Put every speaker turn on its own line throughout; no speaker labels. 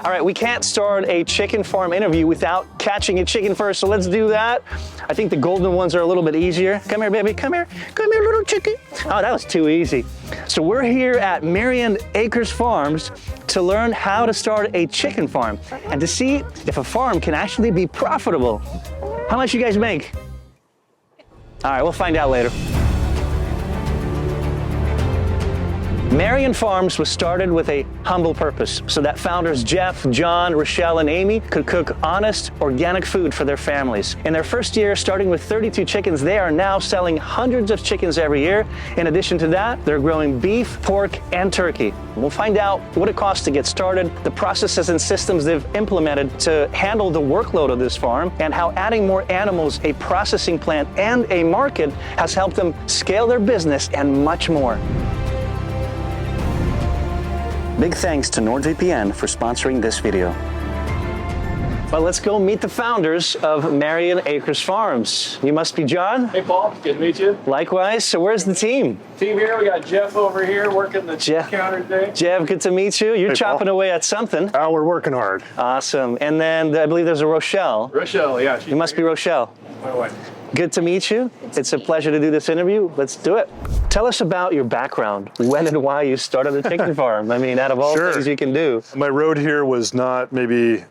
All right, we can't start a chicken farm interview without catching a chicken first, so let's do that. I think the golden ones are a little bit easier. Come here, baby, come here. Come here, little chicken. Oh, that was too easy. So we're here at Marion Acres Farms to learn how to start a chicken farm and to see if a farm can actually be profitable. How much you guys make? All right, we'll find out later. Marion Farms was started with a humble purpose so that founders Geoff, John, Rochelle, and Amy could cook honest, organic food for their families. In their first year, starting with 32 chickens, they are now selling hundreds of chickens every year. In addition to that, they're growing beef, pork, and turkey. We'll find out what it costs to get started, the processes and systems they've implemented to handle the workload of this farm, and how adding more animals, a processing plant, and a market has helped them scale their business and much more. Big thanks to NordVPN for sponsoring this video. Well, let's go meet the founders of Marion Acres Farms. You must be John.
Hey, Paul. Good to meet you.
Likewise. So where's the team?
Team here, we got Geoff over here working the counter today.
Geoff, good to meet you. You're chopping away at something.
We're working hard.
Awesome. And then I believe there's a Rochelle.
Rochelle, yeah.
You must be Rochelle.
My wife.
Good to meet you. It's a pleasure to do this interview. Let's do it. Tell us about your background, when and why you started a chicken farm. I mean, out of all things you can do.
My road here was not maybe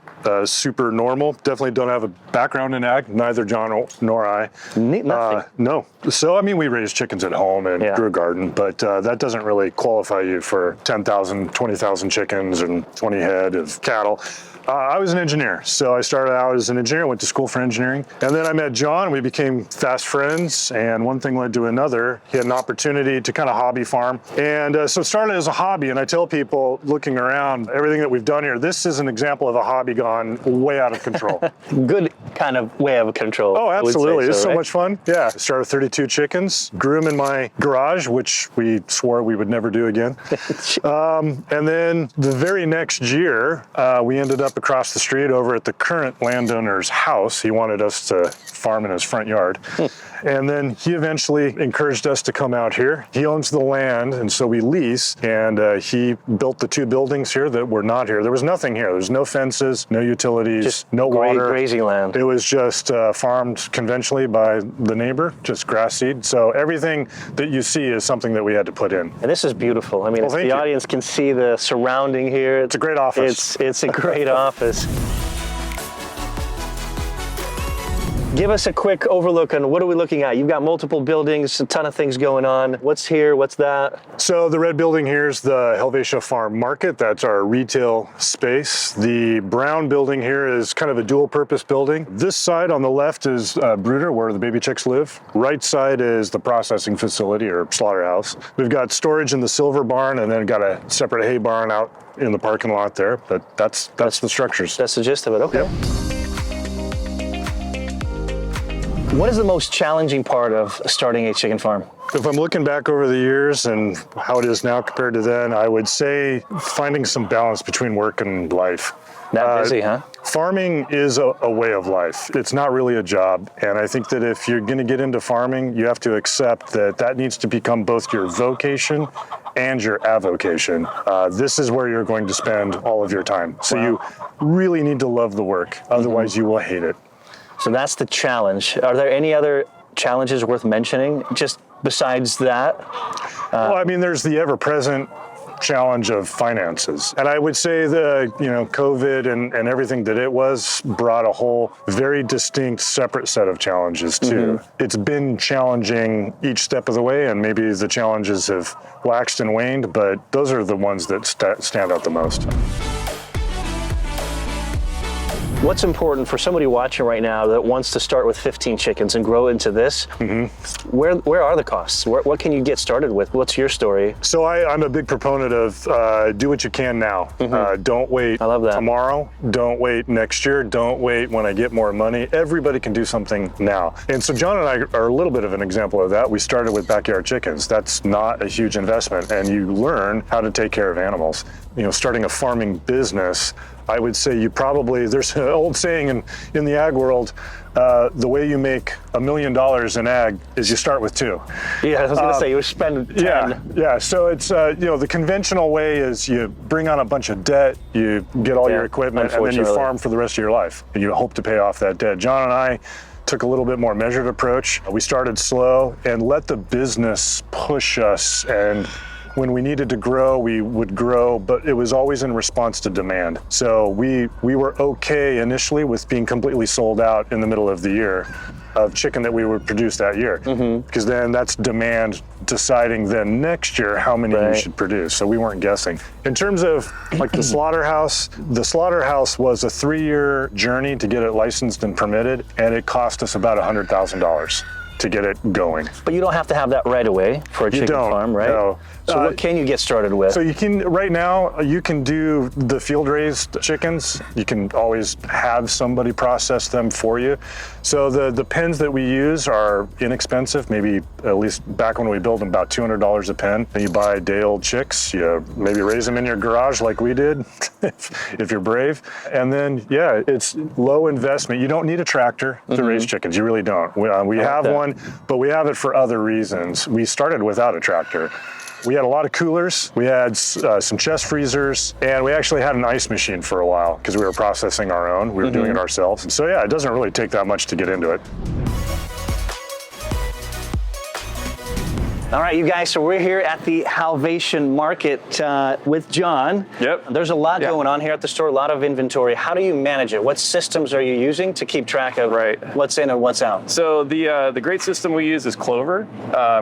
super normal. Definitely don't have a background in ag, neither John nor I.
Nothing?
No. So, I mean, we raised chickens at home and grew a garden, but that doesn't really qualify you for 10,000, 20,000 chickens and 20 head of cattle. I was an engineer, so I started out as an engineer, went to school for engineering, and then I met John, and we became fast friends, and one thing led to another. He had an opportunity to kind of hobby farm, and so it started as a hobby, and I tell people looking around, everything that we've done here, this is an example of a hobby gone way out of control.
Good kind of way of control.
Oh, absolutely. It's so
right?
much fun. Yeah, started 32 chickens, grew them in my garage, which we swore we would never do again. And then the very next year, we ended up across the street over at the current landowner's house. He wanted us to farm in his front yard. And then he eventually encouraged us to come out here. He owns the land, and so we lease, and he built the two buildings here that were not here. There was nothing here. There was no fences, no utilities,
just
no water.
Grazing land.
It was just farmed conventionally by the neighbor, just grass seed. So everything that you see is something that we had to put in.
And this is beautiful. I mean, the audience can see the surrounding here.
It's a great office.
It's a great office. Give us a quick overlook on what are we looking at? You've got multiple buildings, a ton of things going on. What's here? What's that?
So the red building here is the Helvetia Farm Market. That's our retail space. The brown building here is kind of a dual purpose building. This side on the left is brooder, where the baby chicks live. Right side is the processing facility or slaughterhouse. We've got storage in the silver barn, and then got a separate hay barn out in the parking lot there. But that's the structures.
That's the gist of it. Okay.
Yep.
What is the most challenging part of starting a chicken farm?
If I'm looking back over the years and how it is now compared to then, I would say finding some balance between work and life.
That busy, huh?
Farming is a way of life. It's not really a job. And I think that if you're going to get into farming, you have to accept that that needs to become both your vocation and your avocation. This is where you're going to spend all of your time. So you really need to love the work. Otherwise, you will hate it.
So that's the challenge. Are there any other challenges worth mentioning, just besides that?
Well, I mean, there's the ever-present challenge of finances. And I would say the, COVID and everything that it was brought a whole very distinct, separate set of challenges too. Mm-hmm. It's been challenging each step of the way, and maybe the challenges have waxed and waned, but those are the ones that stand out the most.
What's important for somebody watching right now that wants to start with 15 chickens and grow into this? Mm-hmm. Where are the costs? What can you get started with? What's your story?
So I'm a big proponent of do what you can now. Mm-hmm. Don't wait tomorrow. Don't wait next year. Don't wait when I get more money. Everybody can do something now. And so John and I are a little bit of an example of that. We started with backyard chickens. That's not a huge investment, and you learn how to take care of animals. Starting a farming business I would say there's an old saying in the ag world, the way you make $1 million in ag is you start with 2.
Yeah, I was going to say you spend 10.
Yeah. So it's the conventional way is you bring on a bunch of debt, you get all your equipment, and then you farm for the rest of your life, and you hope to pay off that debt. John and I took a little bit more measured approach. We started slow and let the business push us, and when we needed to grow, we would grow, but it was always in response to demand. So we were okay initially with being completely sold out in the middle of the year of chicken that we would produce that year, because then that's demand deciding then next year how many you should produce. So we weren't guessing. In terms of like the slaughterhouse was a 3-year journey to get it licensed and permitted, and it cost us about $100,000 to get it going.
But you don't have to have that right away for a chicken farm, right?
No.
So what can you get started with?
So you can, right now, you can do the field-raised chickens. You can always have somebody process them for you. So the pens that we use are inexpensive, maybe at least back when we built them, about $200 a pen. And you buy day-old chicks, you maybe raise them in your garage like we did, if you're brave. And then, yeah, it's low investment. You don't need a tractor to raise chickens. You really don't. We have one, but we have it for other reasons. We started without a tractor. We had a lot of coolers, we had some chest freezers, and we actually had an ice machine for a while because we were processing our own. We were doing it ourselves. So yeah, it doesn't really take that much to get into it.
All right, you guys, so we're here at the Helvetia market with John.
Yep.
There's a lot going on here at the store, a lot of inventory. How do you manage it? What systems are you using to keep track of what's in and what's out?
So the great system we use is Clover.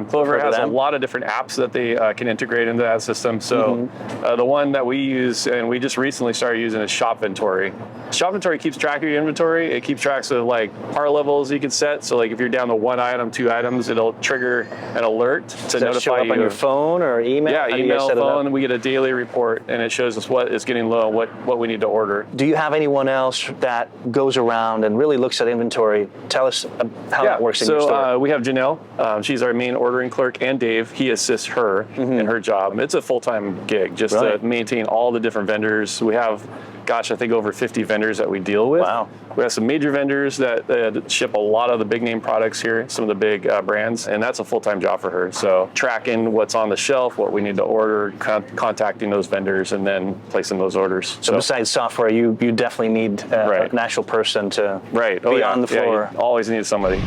Clover has a lot of different apps that they can integrate into that system. So the one that we use and we just recently started using is Shopventory. Shopventory keeps track of your inventory. It keeps tracks of like par levels you can set. So like if you're down to 1 item, 2 items, it'll trigger an alert to notify
show up
you
on your phone or email?
Yeah, email, phone. We get a daily report, and it shows us what is getting low and what we need to order.
Do you have anyone else that goes around and really looks at inventory? Tell us how that works in your store.
So we have Janelle. She's our main ordering clerk, and Dave. He assists her in her job. It's a full-time gig just to maintain all the different vendors. We have, gosh, I think over 50 vendors that we deal with.
Wow.
We have some major vendors that ship a lot of the big name products here, some of the big brands, and that's a full-time job for her. So tracking what's on the shelf, what we need to order, contacting those vendors, and then placing those orders.
So besides software, you definitely need an actual person to be on the floor.
Yeah, you always need somebody.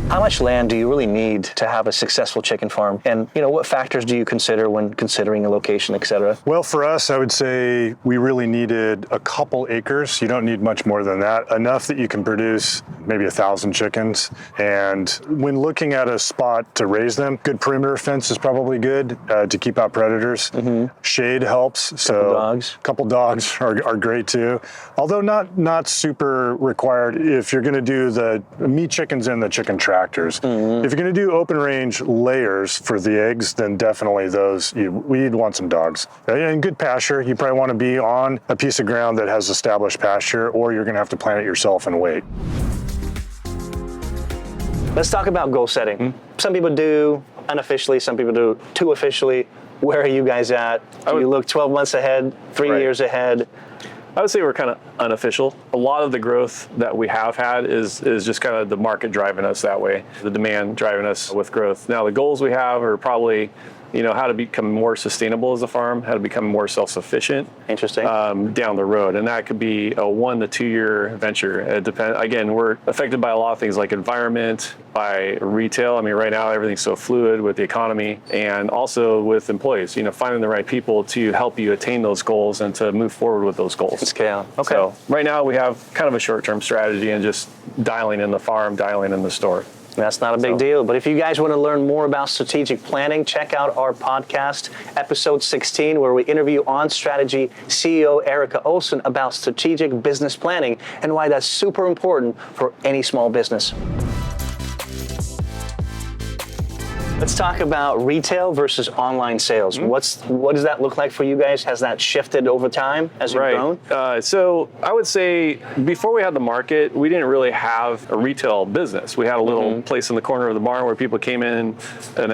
How much land do you really need to have a successful chicken farm? And what factors do you consider when considering a location, et cetera?
Well, for us, I would say we really needed a couple acres. You don't need much more than that. Enough that you can produce maybe 1,000 chickens. And when looking at a spot to raise them, good perimeter fence is probably good to keep out predators. Shade helps. So couple dogs are great too. Although not super required if you're going to do the meat chickens and the chicken tractors. If you're going to do open range layers for the eggs, then definitely those, we'd want some dogs. And good pasture, you probably want to be on a piece of ground that has established pasture, or you're going to have to plant it yourself and wait.
Let's talk about goal setting. Some people do unofficially, some people do too officially. Where are you guys at? Do you look 12 months ahead, 3 years ahead?
I would say we're kind of unofficial. A lot of the growth that we have had is just kind of the market driving us that way, the demand driving us with growth. Now the goals we have are probably, how to become more sustainable as a farm, how to become more self-sufficient.
Interesting.
Down the road, and that could be a 1 to 2 year venture. It depends. Again, we're affected by a lot of things like environment, by retail. I mean, right now everything's so fluid with the economy, and also with employees. Finding the right people to help you attain those goals and to move forward with those goals.
Scale. Okay.
So right now we have kind of a short-term strategy and just dialing in the farm, dialing in the store.
That's not a big deal. But if you guys want to learn more about strategic planning, check out our podcast, episode 16, where we interview On Strategy CEO Erica Olson about strategic business planning and why that's super important for any small business. Let's talk about retail versus online sales. What does that look like for you guys? Has that shifted over time as you've grown?
So I would say before we had the market, we didn't really have a retail business. We had a little place in the corner of the barn where people came in and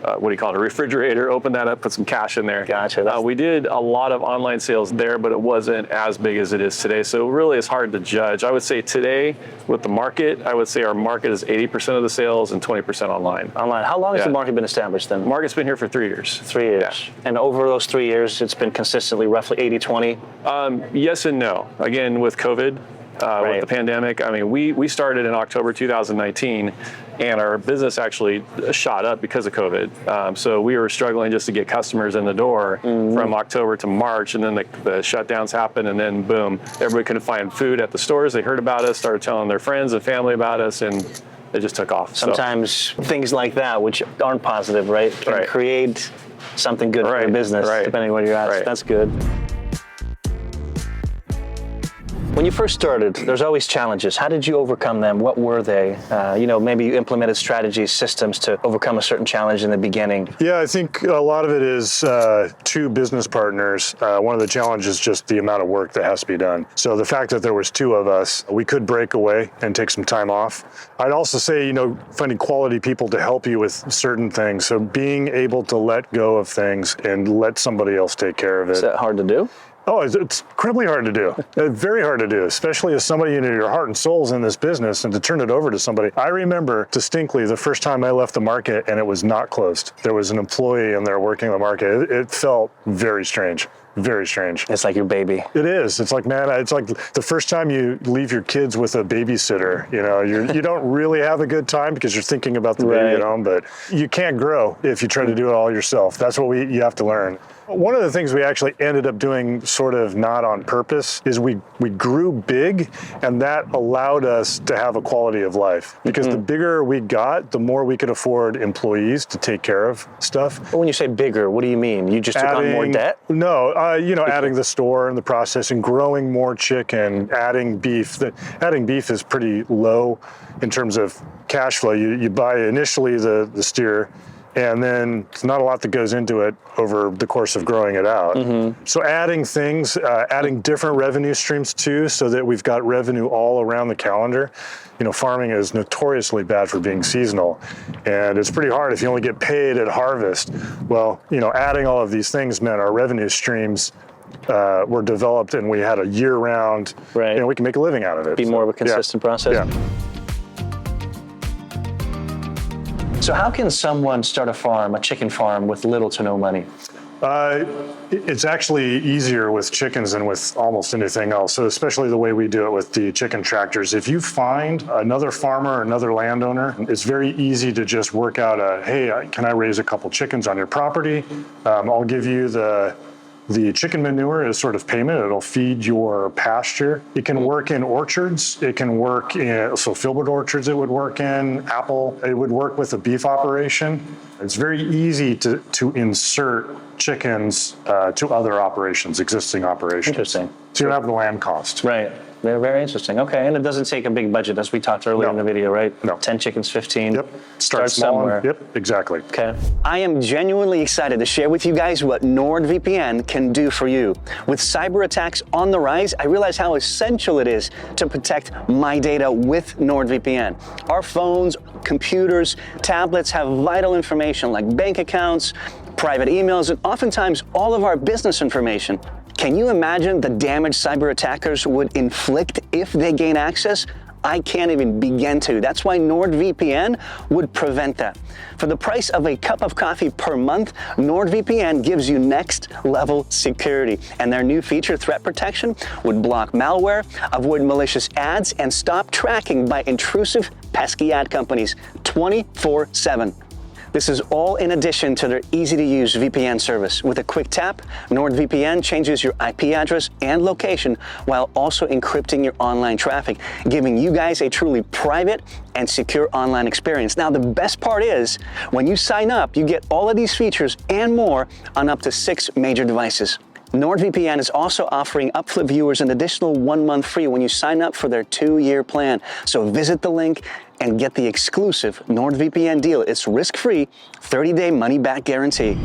what do you call it, a refrigerator, open that up, put some cash in there.
Gotcha.
We did a lot of online sales there, but it wasn't as big as it is today. So really it's hard to judge. I would say today with the market, I would say our market is 80% of the sales and 20% online.
Online. How long has the market been established then?
The market's been here for 3 years.
3 years.
Yeah.
And over those 3 years, it's been consistently roughly 80-20?
Yes and no. Again, with COVID, with the pandemic, I mean, we started in October 2019, and our business actually shot up because of COVID. So we were struggling just to get customers in the door from October to March, and then the shutdowns happened, and then boom, everybody couldn't find food at the stores. They heard about us, started telling their friends and family about us, and it just took off.
Sometimes things like that, which aren't positive, right, can create something good for your business, depending on where you're at. That's good. When you first started, there's always challenges. How did you overcome them? What were they? Maybe you implemented strategies, systems to overcome a certain challenge in the beginning.
Yeah, I think a lot of it is two business partners. One of the challenges is just the amount of work that has to be done. So the fact that there was two of us, we could break away and take some time off. I'd also say, finding quality people to help you with certain things. So being able to let go of things and let somebody else take care of it.
Is that hard to do?
Oh, it's incredibly hard to do. Very hard to do, especially as somebody, your heart and soul's in this business, and to turn it over to somebody. I remember distinctly the first time I left the market and it was not closed. There was an employee in there working the market. It felt very strange. Very strange.
It's like your baby.
It is. It's like, man, it's like the first time you leave your kids with a babysitter, you don't really have a good time because you're thinking about the baby at home, but you can't grow if you try to do it all yourself. That's what you have to learn. One of the things we actually ended up doing sort of not on purpose is we grew big, and that allowed us to have a quality of life, because the bigger we got, the more we could afford employees to take care of stuff.
But when you say bigger, what do you mean? You just took on more debt?
No, adding the store and the processing, growing more chicken, adding beef. Adding beef is pretty low in terms of cash flow. You buy initially the steer, and then it's not a lot that goes into it over the course of growing it out. So adding things, adding different revenue streams too, so that we've got revenue all around the calendar. Farming is notoriously bad for being seasonal, and it's pretty hard if you only get paid at harvest. Well, adding all of these things meant our revenue streams were developed, and we had a year-round, we can make a living out of it.
Be more of a consistent process.
Yeah.
So how can someone start a chicken farm with little to no money?
It's actually easier with chickens than with almost anything else. So especially the way we do it with the chicken tractors. If you find another farmer, another landowner, it's very easy to just work out hey, can I raise a couple chickens on your property? I'll give you the chicken manure as sort of payment. It'll feed your pasture. It can work in orchards. It can work in, filbert orchards it would work in, apple. It would work with a beef operation. It's very easy to insert chickens to other operations, existing operations.
Interesting.
So you don't have the land cost.
Right. They're very interesting. Okay, and it doesn't take a big budget, as we talked earlier in the video, right?
No.
10 chickens, 15.
Yep.
Start somewhere.
Yep, exactly.
Okay. I am genuinely excited to share with you guys what NordVPN can do for you. With cyber attacks on the rise, I realize how essential it is to protect my data with NordVPN. Our phones, computers, tablets have vital information like bank accounts, private emails, and oftentimes all of our business information. Can you imagine the damage cyber attackers would inflict if they gain access? I can't even begin to. That's why NordVPN would prevent that. For the price of a cup of coffee per month, NordVPN gives you next level security. And their new feature, Threat Protection, would block malware, avoid malicious ads, and stop tracking by intrusive, pesky ad companies 24/7. This is all in addition to their easy-to-use VPN service. With a quick tap, NordVPN changes your IP address and location while also encrypting your online traffic, giving you guys a truly private and secure online experience. Now, the best part is, when you sign up, you get all of these features and more on up to 6 major devices. NordVPN is also offering UpFlip viewers an additional 1 month free when you sign up for their 2-year plan. So visit the link and get the exclusive NordVPN deal. It's risk-free, 30-day money-back guarantee.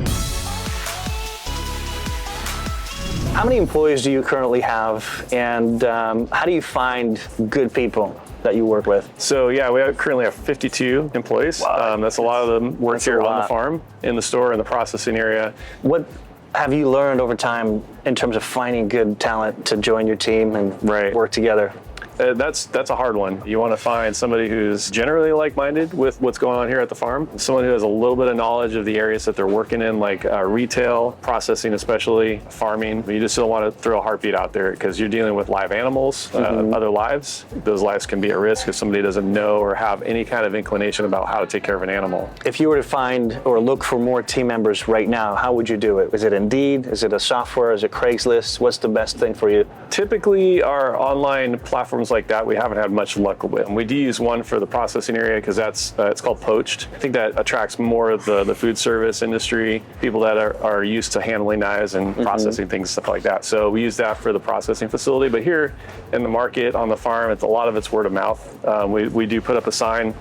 How many employees do you currently have, and how do you find good people that you work with?
So yeah, currently have 52 employees.
Wow.
That's a lot of them work
That's
here
a
on the
lot.
farm, in the store, in the processing area.
What have you learned over time in terms of finding good talent to join your team and work together?
That's a hard one. You want to find somebody who's generally like-minded with what's going on here at the farm, someone who has a little bit of knowledge of the areas that they're working in, like retail, processing especially, farming. You just don't want to throw a heartbeat out there because you're dealing with live animals, other lives. Those lives can be at risk if somebody doesn't know or have any kind of inclination about how to take care of an animal.
If you were to find or look for more team members right now, how would you do it? Is it Indeed? Is it a software? Is it Craigslist? What's the best thing for you?
Typically, our online platforms like that, we haven't had much luck with. We do use one for the processing area because that's it's called Poached. I think that attracts more of the food service industry, people that are used to handling knives and processing things, stuff like that. So we use that for the processing facility. But here in the market, on the farm, a lot of it's word of mouth. We do put up a sign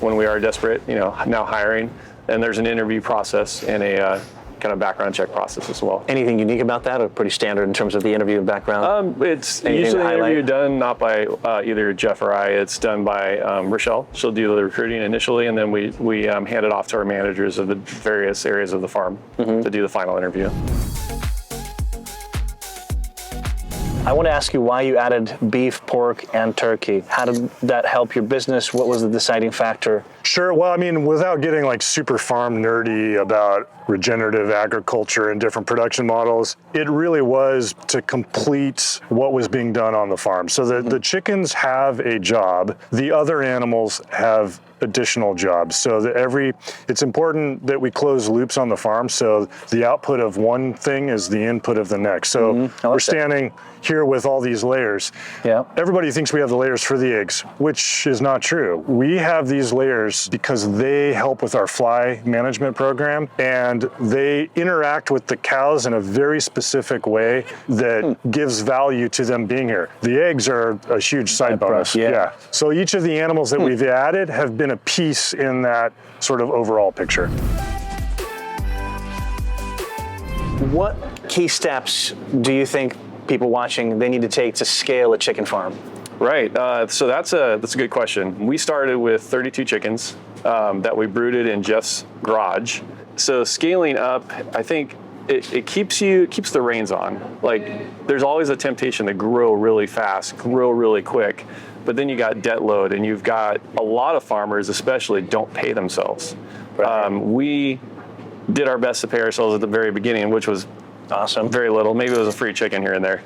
when we are desperate, now hiring, and there's an interview process and a kind of background check process as well.
Anything unique about that, or pretty standard in terms of the interview and background?
It's usually an interview done not by either Geoff or I. It's done by Rochelle. She'll do the recruiting initially, and then we hand it off to our managers of the various areas of the farm to do the final interview.
I want to ask you why you added beef, pork, and turkey. How did that help your business? What was the deciding factor?
Sure. Well, I mean, without getting like super farm nerdy about regenerative agriculture and different production models, it really was to complete what was being done on the farm. So the chickens have a job. The other animals have additional jobs. So it's important that we close loops on the farm. So the output of one thing is the input of the next. So we're standing here with all these layers.
Yeah.
Everybody thinks we have the layers for the eggs, which is not true. We have these layers because they help with our fly management program, and they interact with the cows in a very specific way that gives value to them being here. The eggs are a huge side bonus.
Yeah.
So each of the animals that we've added have been a piece in that sort of overall picture.
What key steps do you think people watching they need to take to scale a chicken farm?
Right. So that's a good question. We started with 32 chickens that we brooded in Geoff's garage. So scaling up, I think it keeps the reins on. Like, there's always a temptation to grow really fast, grow really quick, but then you got debt load, and you've got a lot of farmers, especially, don't pay themselves.
Right.
We did our best to pay ourselves at the very beginning, which was
awesome.
Very little. Maybe it was a free chicken here and there.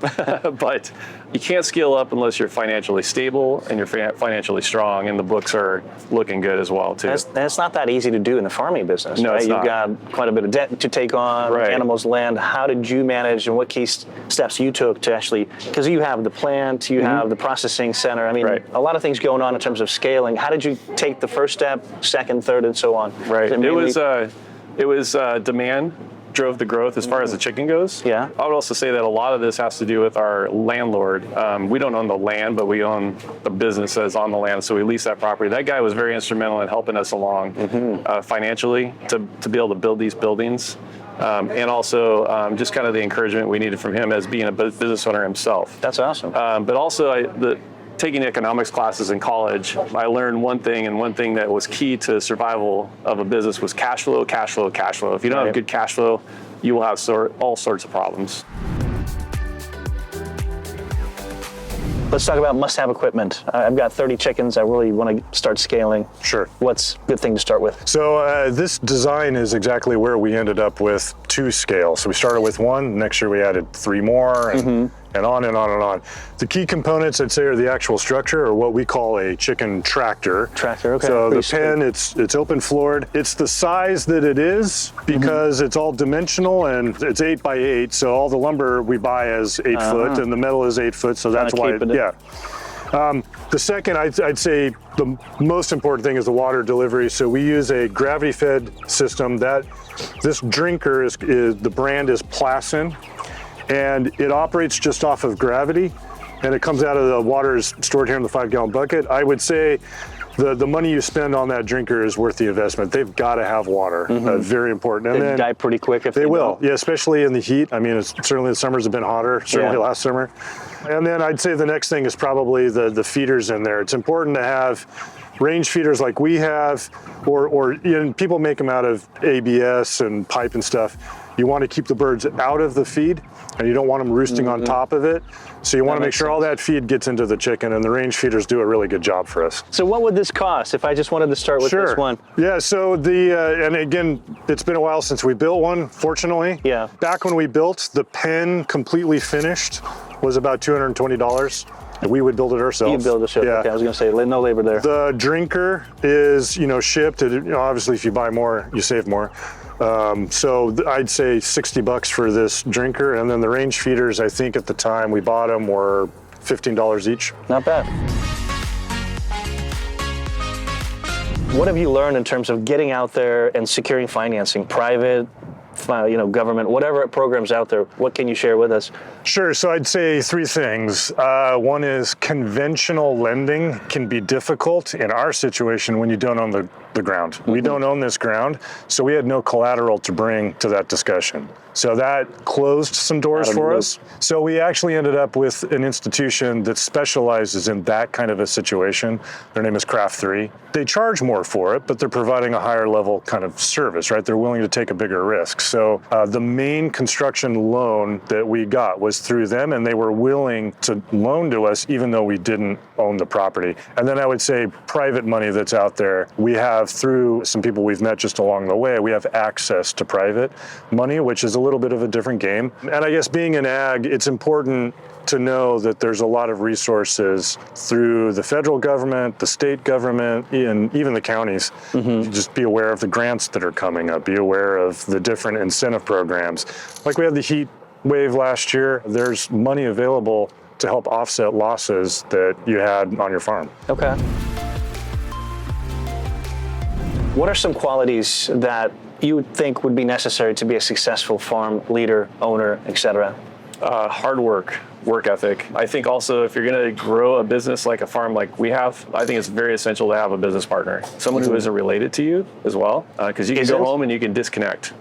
But you can't scale up unless you're financially stable and you're financially strong, and the books are looking good as well, too.
That's not that easy to do in the farming business.
No,
right?
it's not.
You've got quite a bit of debt to take on, animals, land. How did you manage, and what key steps you took to actually, because you have the plant, you have the processing center. I mean, a lot of things going on in terms of scaling. How did you take the first step, second, third, and so on?
Right. It was demand drove the growth as far as the chicken goes.
Yeah.
I would also say that a lot of this has to do with our landlord. We don't own the land, but we own the business that is on the land, so we lease that property. That guy was very instrumental in helping us along financially to be able to build these buildings. And also just kind of the encouragement we needed from him as being a business owner himself.
That's awesome.
But also taking economics classes in college, I learned one thing, and one thing that was key to survival of a business was cash flow, cash flow, cash flow. If you don't have good cash flow, you will have all sorts of problems.
Let's talk about must-have equipment. I've got 30 chickens. I really want to start scaling.
Sure.
What's a good thing to start with?
So this design is exactly where we ended up with 2 scales. So we started with 1, next year we added 3 more, and on and on and on. The key components, I'd say, are the actual structure, or what we call a chicken tractor.
Tractor, okay.
So the pen, it's open floored. It's the size that it is because it's all dimensional, and it's 8 by 8. So all the lumber we buy is 8 foot, and the metal is 8 foot. So that's why, the second, I'd say the most important thing is the water delivery. So we use a gravity-fed system. This drinker is the brand is Placin, and it operates just off of gravity, and it comes out of the water is stored here in the 5-gallon bucket. I would say the money you spend on that drinker is worth the investment. They've got to have water. Very important. And
they die pretty quick if they
will.
don't.
Yeah, especially in the heat. I mean, certainly the summers have been hotter, certainly last summer. And then I'd say the next thing is probably the feeders in there. It's important to have range feeders like we have, or people make them out of ABS and pipe and stuff. You want to keep the birds out of the feed, and you don't want them roosting on top of it. So you want to make sure all that feed gets into the chicken, and the range feeders do a really good job for us.
So what would this cost if I just wanted to start with this one?
Yeah, so and again, it's been a while since we built one, fortunately.
Yeah.
Back when we built, the pen completely finished was about $220. And we would build it ourselves.
You build it yourself.
Yeah.
Okay, I was going to say, no labor there.
The drinker is, shipped. Obviously, if you buy more, you save more. So I'd say $60 for this drinker, and then the range feeders, I think at the time we bought them, were $15 each.
Not bad. What have you learned in terms of getting out there and securing financing, private, government, whatever programs out there? What can you share with us?
Sure. So I'd say three things. One is conventional lending can be difficult in our situation when you don't own the ground. We don't own this ground, so we had no collateral to bring to that discussion. So that closed some doors for us. So we actually ended up with an institution that specializes in that kind of a situation. Their name is Craft 3. They charge more for it, but they're providing a higher level kind of service, right? They're willing to take a bigger risk. So the main construction loan that we got was through them, and they were willing to loan to us even though we didn't own the property. And then I would say private money that's out there, we have through some people we've met just along the way, we have access to private money, which is a little bit of a different game. And I guess being in ag, it's important to know that there's a lot of resources through the federal government, the state government, and even the counties. Just be aware of the grants that are coming up, be aware of the different incentive programs. Like we had the heat wave last year, there's money available to help offset losses that you had on your farm.
Okay. What are some qualities that you would think would be necessary to be a successful farm leader, owner, etc.?
Hard work ethic. I think also if you're going to grow a business like a farm like we have, I think it's very essential to have a business partner, someone who isn't related to you as well, because you can go home and you can disconnect.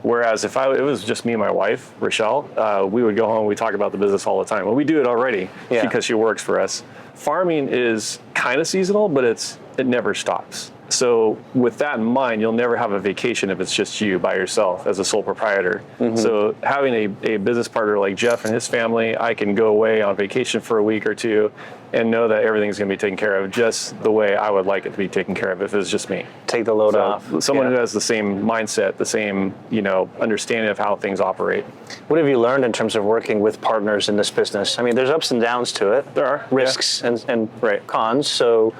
Whereas if it was just me and my wife, Rochelle, we would go home, we talk about the business all the time. Well, we do it already because she works for us. Farming is kind of seasonal, but it never stops. So with that in mind, you'll never have a vacation if it's just you by yourself as a sole proprietor. So having a business partner like Geoff and his family, I can go away on vacation for a week or two and know that everything's going to be taken care of just the way I would like it to be taken care of if it was just me.
Take the load off.
Someone who has the same mindset, the same, understanding of how things operate.
What have you learned in terms of working with partners in this business? I mean, there's ups and downs to it.
There are.
Risks and cons. So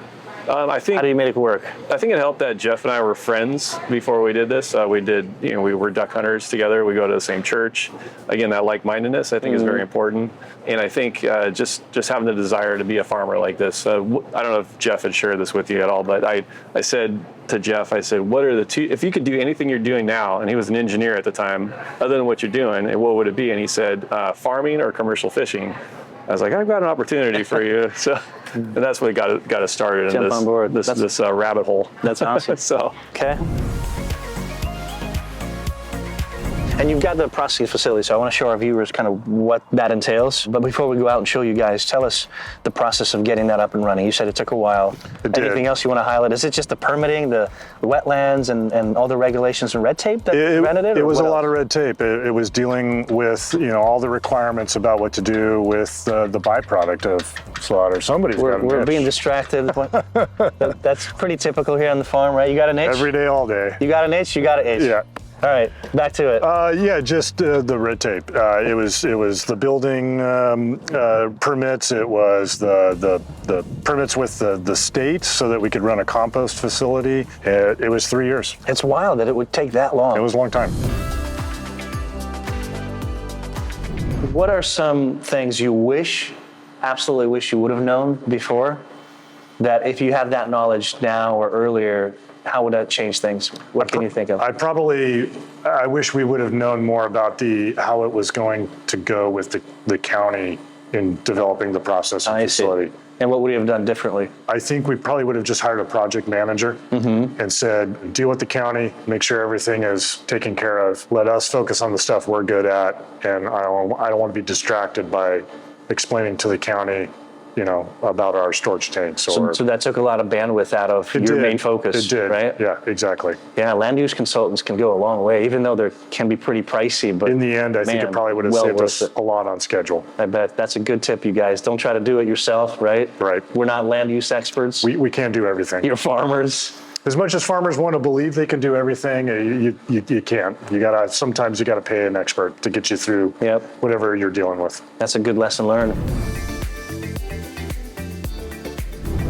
I think,
how do you make it work?
I think it helped that Geoff and I were friends before we did this. We were duck hunters together. We go to the same church. Again, that like-mindedness I think is very important. And I think just having the desire to be a farmer like this. I don't know if Geoff had shared this with you at all, but I said to Geoff, what are the two, if you could do anything you're doing now, and he was an engineer at the time, other than what you're doing, and what would it be? And he said, farming or commercial fishing. I was like, I've got an opportunity for you. And that's what got us started in this rabbit hole.
That's awesome. Okay. And you've got the processing facility, so I want to show our viewers kind of what that entails. But before we go out and show you guys, tell us the process of getting that up and running. You said it took a while. Anything else you want to highlight? Is it just the permitting, the wetlands, and all the regulations and red tape that prevented it?
It was a lot of red tape. It was dealing with all the requirements about what to do with the byproduct of slaughter.
We're being distracted. That's pretty typical here on the farm, right? You got an itch?
Every day, all day.
You got an itch, you got an itch.
Yeah.
All right, back to it.
Just the red tape. It was the building permits. It was the permits with the state so that we could run a compost facility. It was 3 years.
It's wild that it would take that long.
It was a long time.
What are some things you absolutely wish you would have known before, that if you had that knowledge now or earlier, how would that change things? What can you think of?
I wish we would have known more about how it was going to go with the county in developing the process and facility.
And what would you have done differently?
I think we probably would have just hired a project manager and said, deal with the county, make sure everything is taken care of. Let us focus on the stuff we're good at. And I don't want to be distracted by explaining to the county, you know, about our storage tanks.
So that took a lot of bandwidth out of your main focus.
It did,
right?
Yeah, exactly.
Yeah, land use consultants can go a long way, even though they can be pretty pricey. But
in the end, I think it probably would have saved us a lot on schedule.
I bet. That's a good tip, you guys. Don't try to do it yourself, right?
Right.
We're not land use experts.
We can't do everything.
You're farmers.
As much as farmers want to believe they can do everything, you can't. Sometimes you gotta pay an expert to get you through whatever you're dealing with.
That's a good lesson learned.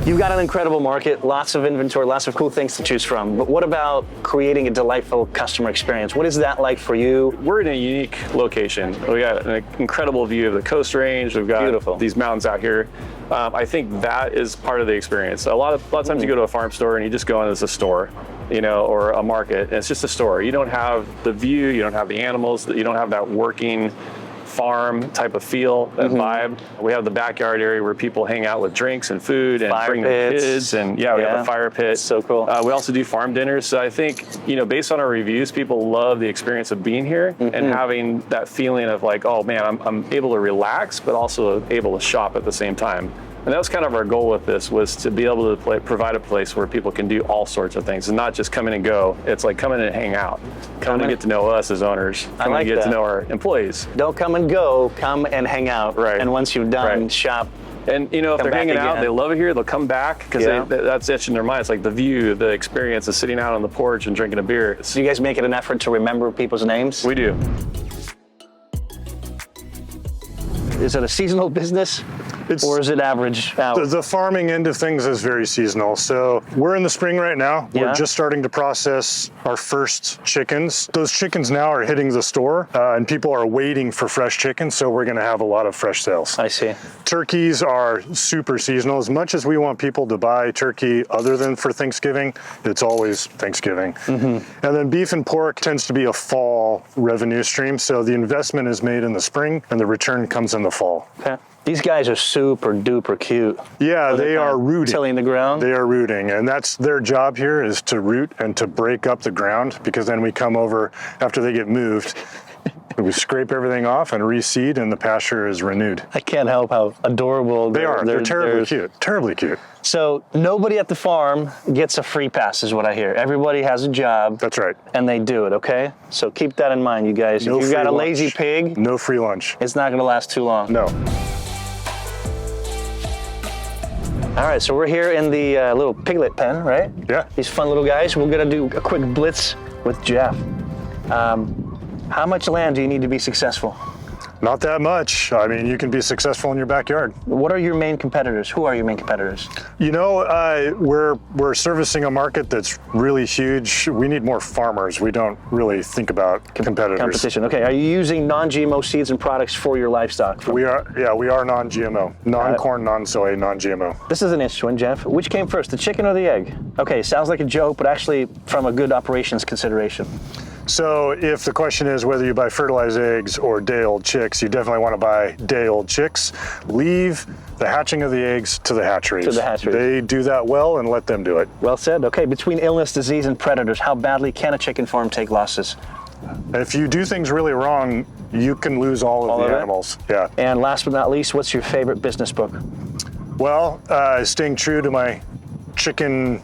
You've got an incredible market, lots of inventory, lots of cool things to choose from. But what about creating a delightful customer experience? What is that like for you?
We're in a unique location. We got an incredible view of the Coast Range. We've got these mountains out here. I think that is part of the experience. A lot of times you go to a farm store and you just go in as a store, you know, or a market, and it's just a store. You don't have the view, you don't have the animals, you don't have that working farm type of feel, that vibe. We have the backyard area where people hang out with drinks and food and bring their kids, and we have a fire pit.
So cool.
We also do farm dinners. So I think, you know, based on our reviews, people love the experience of being here and having that feeling of like, oh man, I'm able to relax, but also able to shop at the same time. And that was kind of our goal with this, was to be able to provide a place where people can do all sorts of things and not just come in and go. It's like come in and hang out. Come and get to know us as owners. Come and get to know our employees.
Don't come and go, come and hang out.
Right.
And once you've done, shop.
And you know, if they're hanging out, they love it here, they'll come back because that's etched in their minds. Like the view, the experience of sitting out on the porch and drinking a beer.
Do you guys make it an effort to remember people's names?
We do.
Is it a seasonal business? Or is it average out?
The farming end of things is very seasonal. So we're in the spring right now. We're just starting to process our first chickens. Those chickens now are hitting the store and people are waiting for fresh chickens. So we're going to have a lot of fresh sales.
I see.
Turkeys are super seasonal. As much as we want people to buy turkey other than for Thanksgiving, it's always Thanksgiving. And then beef and pork tends to be a fall revenue stream. So the investment is made in the spring and the return comes in the fall.
Okay. These guys are super duper cute.
Yeah, they are rooting.
Tilling the ground?
They are rooting, and that's their job here, is to root and to break up the ground, because then we come over after they get moved. We scrape everything off and reseed, and the pasture is renewed.
I can't help how adorable
they are. They're terribly cute. Terribly cute.
So nobody at the farm gets a free pass, is what I hear. Everybody has a job.
That's right.
And they do it, okay? So keep that in mind, you guys. If you've got a lazy pig,
no free lunch.
It's not going to last too long.
No.
All right, so we're here in the little piglet pen, right?
Yeah.
These fun little guys. We're gonna do a quick blitz with Geoff. How much land do you need to be successful?
Not that much. I mean, you can be successful in your backyard.
What are your main competitors? Who are your main competitors?
You know, we're servicing a market that's really huge. We need more farmers. We don't really think about competitors.
Competition. Okay. Are you using non-GMO seeds and products for your livestock?
We are. Yeah, we are non-GMO, non-corn, non-soy, non-GMO.
This is an interesting one, Geoff. Which came first, the chicken or the egg? Okay, sounds like a joke, but actually from a good operations consideration.
So if the question is whether you buy fertilized eggs or day-old chicks, you definitely want to buy day-old chicks. Leave the hatching of the eggs to the hatcheries.
To the hatcheries.
They do that well, and let them do it.
Well said. Okay, between illness, disease, and predators, how badly can a chicken farm take losses?
If you do things really wrong, you can lose all of the animals. Yeah.
And last but not least, what's your favorite business book?
Well, staying true to my chicken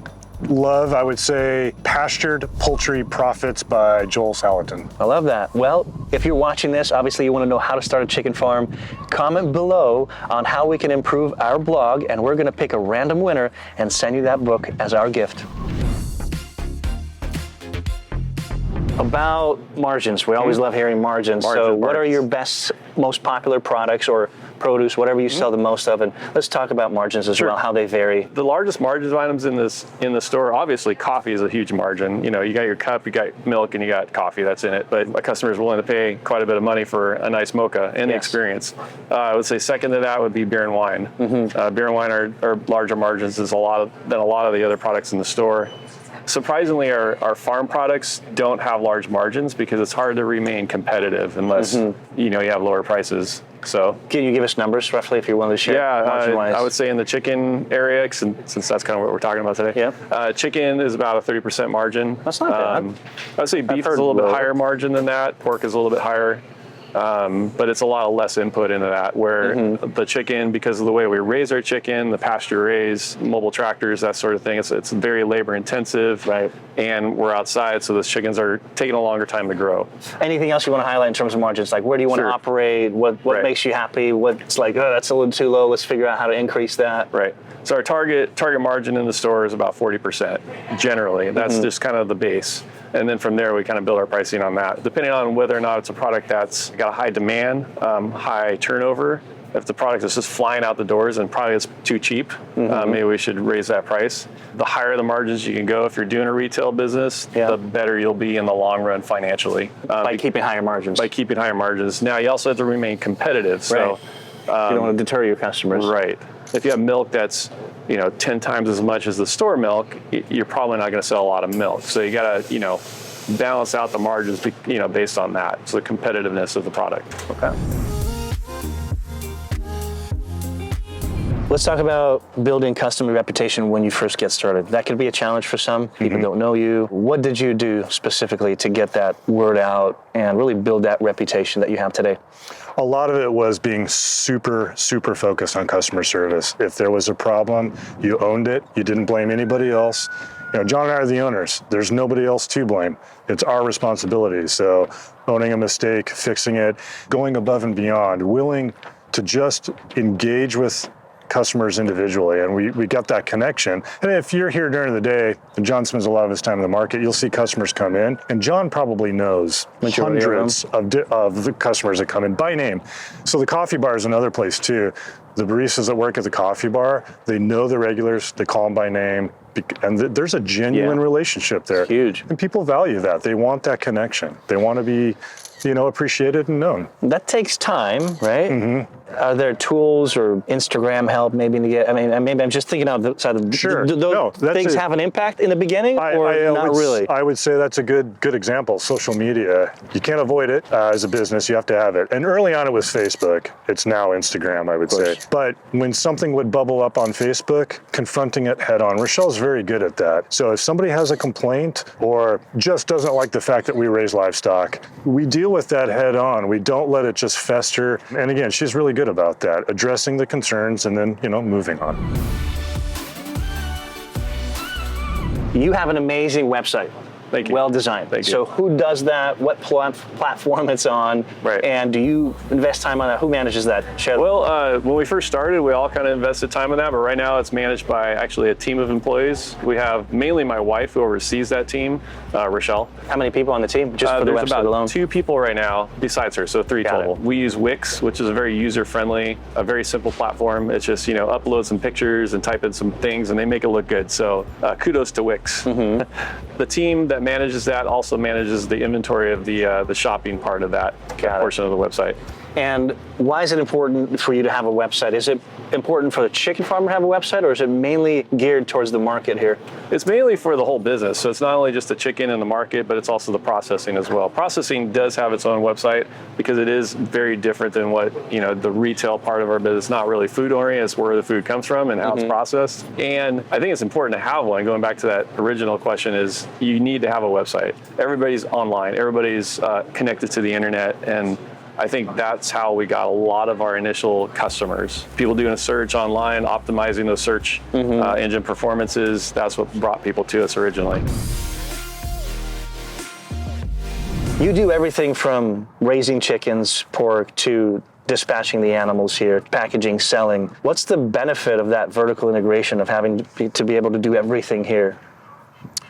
love, I would say Pastured Poultry Profits by Joel Salatin.
I love that. Well, if you're watching this, obviously you want to know how to start a chicken farm. Comment below on how we can improve our blog, and we're going to pick a random winner and send you that book as our gift. About margins. We always love hearing margins. So what are your best, most popular products or produce, whatever you sell the most of? And let's talk about margins as well, how they vary.
The largest margins of items in the store, obviously coffee is a huge margin. You know, you got your cup, you got milk, and you got coffee, that's in it. But a customer is willing to pay quite a bit of money for a nice mocha and the experience. I would say second to that would be beer and wine. Beer and wine are larger margins than a lot of the other products in the store. surprisingly, our farm products don't have large margins because it's hard to remain competitive unless you have lower prices. So,
can you give us numbers roughly if you're willing to share?
Yeah, I would say in the chicken area, since that's kind of what we're talking about today.
Yeah.
Chicken is about a 30% margin.
That's not bad.
I would say beef is a little bit higher margin than that. Pork is a little bit higher. But it's a lot of less input into that, where the chicken, because of the way we raise our chicken, the pasture raise, mobile tractors, that sort of thing, it's very labor intensive,
right?
And we're outside, so those chickens are taking a longer time to grow.
Anything else you want to highlight in terms of margins? Like, where do you want to operate? What makes you happy? What's like, oh, that's a little too low, let's figure out how to increase that.
Right. So our target margin in the store is about 40% generally. That's just kind of the base. And then from there, we kind of build our pricing on that, depending on whether or not it's a product that's got a high demand, high turnover. If the product is just flying out the doors and probably it's too cheap, maybe we should raise that price. The higher the margins you can go, if you're doing a retail business, the better you'll be in the long run financially.
By keeping higher margins.
By keeping higher margins. Now, you also have to remain competitive. So
you don't want to deter your customers.
Right. If you have milk that's 10 times as much as the store milk, you're probably not going to sell a lot of milk. So you got to balance out the margins based on that. So the competitiveness of the product.
Okay. Let's talk about building customer reputation when you first get started. That could be a challenge for some. People don't know you. What did you do specifically to get that word out and really build that reputation that you have today?
A lot of it was being super, super focused on customer service. If there was a problem, you owned it. You didn't blame anybody else. John and I are the owners. There's nobody else to blame. It's our responsibility. So owning a mistake, fixing it, going above and beyond, willing to just engage with customers individually, and we got that connection. And if you're here during the day, and John spends a lot of his time in the market, you'll see customers come in, and John probably knows hundreds of the customers that come in by name. So the coffee bar is another place too. The baristas that work at the coffee bar, they know the regulars, they call them by name, and there's a genuine relationship there.
It's huge.
And people value that. They want that connection. They want to be appreciated and known.
That takes time, right? Are there tools or Instagram help maybe to get, maybe I'm just thinking outside of,
sure.
Those things have an impact in the beginning or not really?
I would say that's a good example. Social media, you can't avoid it as a business, you have to have it. And early on it was Facebook. It's now Instagram, I would say. But when something would bubble up on Facebook, confronting it head on. Rochelle's very good at that. So if somebody has a complaint or just doesn't like the fact that we raise livestock, we deal with that head on. We don't let it just fester. And again, she's really good about that, addressing the concerns and then, moving on.
You have an amazing website.
Thank you.
Well designed.
Thank you.
So who does that? What platform it's on?
Right.
And do you invest time on that? Who manages that? Share.
Well, when we first started, we all kind of invested time in that, but right now it's managed by actually a team of employees. We have mainly my wife who oversees that team, Rochelle.
How many people on the team? Just for the
website
alone?
There's about 2 people right now besides her, so 3 total. We use Wix, which is a very user-friendly, a very simple platform. It's just, upload some pictures and type in some things and they make it look good. So kudos to Wix. The team that manages that also manages the inventory of the shopping part of that portion of the website.
And why is it important for you to have a website? Is it important for the chicken farmer to have a website, or is it mainly geared towards the market here?
It's mainly for the whole business. So it's not only just the chicken and the market, but it's also the processing as well. Processing does have its own website because it is very different than what, the retail part of our business, not really food oriented. It's where the food comes from and how it's processed. And I think it's important to have one. Going back to that original question is you need to have a website. Everybody's online. Everybody's connected to the internet. And I think that's how we got a lot of our initial customers. People doing a search online, optimizing those search engine performances. That's what brought people to us originally.
You do everything from raising chickens, pork, to dispatching the animals here, packaging, selling. What's the benefit of that vertical integration of having to be able to do everything here?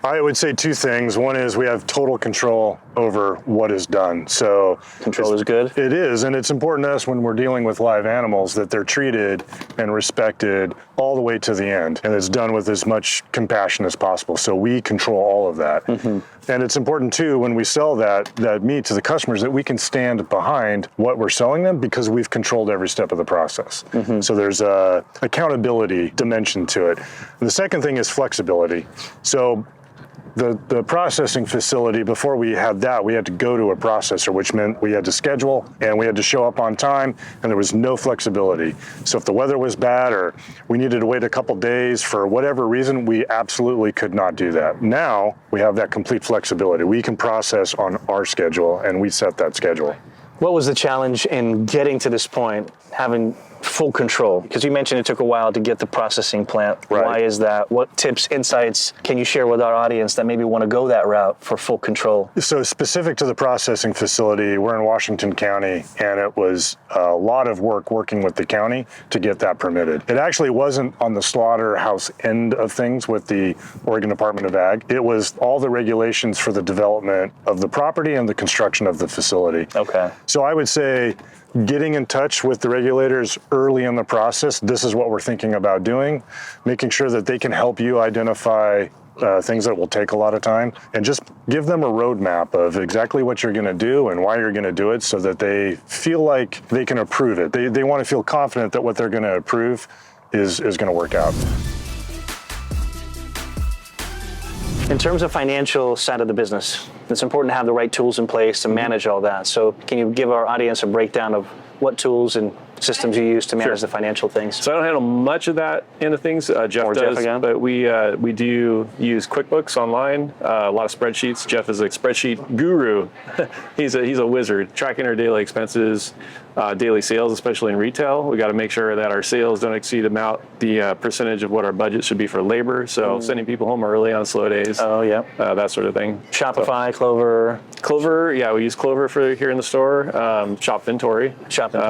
I would say 2 things. One is we have total control over what is done. So
control is good?
It is, and it's important to us when we're dealing with live animals that they're treated and respected all the way to the end, and it's done with as much compassion as possible. So we control all of that. And it's important too when we sell that meat to the customers that we can stand behind what we're selling them because we've controlled every step of the process. So there's a accountability dimension to it. And the second thing is flexibility. So The processing facility, before we had that, we had to go to a processor, which meant we had to schedule and we had to show up on time, and there was no flexibility. So if the weather was bad or we needed to wait a couple days for whatever reason, we absolutely could not do that. Now we have that complete flexibility. We can process on our schedule, and we set that schedule.
What was the challenge in getting to this point, having full control? Because you mentioned it took a while to get the processing plant.
Right.
Why is that? What tips, insights can you share with our audience that maybe want to go that route for full control?
So specific to the processing facility, we're in Washington County, and it was a lot of work working with the county to get that permitted. It actually wasn't on the slaughterhouse end of things with the Oregon Department of Ag. It was all the regulations for the development of the property and the construction of the facility.
Okay.
So I would say getting in touch with the regulators early in the process, this is what we're thinking about doing, making sure that they can help you identify things that will take a lot of time, and just give them a roadmap of exactly what you're going to do and why you're going to do it, so that they feel like they can approve it. They want to feel confident that what they're going to approve is going to work out.
In terms of financial side of the business, it's important to have the right tools in place to manage all that. So can you give our audience a breakdown of what tools and systems you use to manage the financial things?
So I don't handle much of that end of things. Geoff does,
again.
but we do use QuickBooks online, a lot of spreadsheets. Geoff is a spreadsheet guru. He's a wizard, tracking our daily expenses, daily sales, especially in retail. We got to make sure that our sales don't exceed the percentage of what our budget should be for labor. So sending people home early on slow days.
Oh, yeah.
That sort of thing.
Shopify, Clover.
Clover, yeah, we use Clover for here in the store. Shopventory,